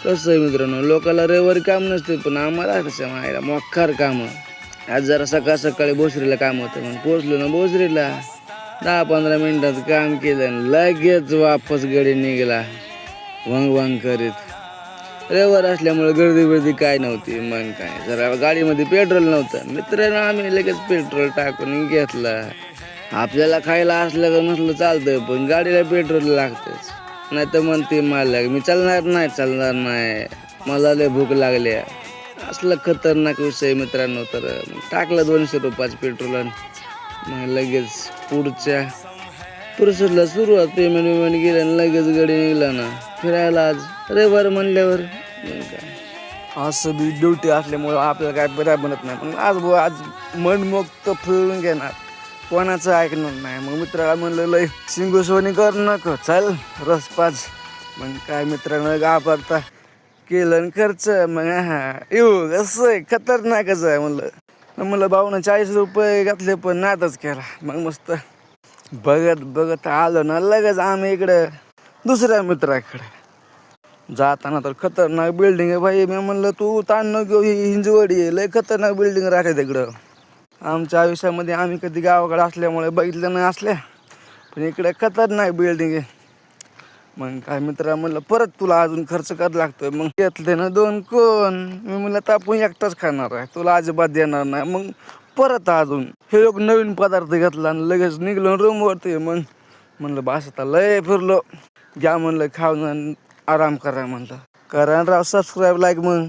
कसं आहे मित्रांनो, लोकाला रविवारी काम नसते, पण आम्हाला कसं मायला मोक्कार काम. आज जरा सकाळ सकाळी भोसरीला काम होतं, मग पोचलो ना भोसरीला. 10-15 मिनिटात काम केलं आणि लगेच वापस गडी निघाला वंग वंग करीत. रविवार असल्यामुळे गर्दी बिर्दी काय नव्हती. मग काय जरा गाडीमध्ये पेट्रोल नव्हतं, मित्रांनो आम्ही लगेच पेट्रोल टाकून घेतलं. आपल्याला खायला असलं का नसलं चालतं, पण गाडीला पेट्रोल लागतंच. नाही तर म्हणते मालक मी चालणार नाही, मला लय भूक लागली. असलं खतरनाक विषय मित्रांनो. तर टाकलं 200 रुपयाचं पेट्रोल आणि मग लगेच पुढच्या प्रोसेसला सुरुवात. पेमेंट गेलं आणि लगेच गाडी निघला ना फिरायला. आज रविवार म्हणल्यावर मग काय असं बी ड्युटी असल्यामुळं आपल्याला काय बरं बनत नाही, पण आज मनमुक्त फिरून घेणार, कोणाचं ऐकणार नाही. मग मित्राला म्हणलं लय शिंगोसवणी कर नको, चल रसपाच. मग काय मित्रांनो गापरता केलं आणि खर्च. मग येऊ कसं आहे खतरनाकच आहे म्हणलं भाऊनं 40 रुपये घातले, पण नादच केला. मग मस्त बघत आलो ना लगेच आम्ही इकडं दुसऱ्या मित्राकडे. जाताना तर खतरनाक बिल्डिंग आहे भाई. मी म्हणलं तू ताण न घेऊ, ही हिंजवडी आहे, लय खतरनाक बिल्डिंग राहते तिकडं. आमच्या आयुष्यामध्ये आम्ही कधी गावाकडे असल्यामुळे बघितलं नाही असल्या, पण इकडे खतरनाक बिल्डिंग आहे. मग काय मित्रा म्हणलं परत तुला अजून खर्च करायला लागतोय. मग घेतले ना 2 कोण. मी म्हणलं तापून एकटाच खाणार आहे, तुला अजिबात देणार नाही. मग परत अजून हे लोक नवीन पदार्थ घेतला आणि लगेच निघलो रूमवरती. मग म्हणलं बस आता लय फिरलो, घ्या म्हणलं खाऊन आराम करा म्हणलं. करा राव सबस्क्राईब, लाईक. मग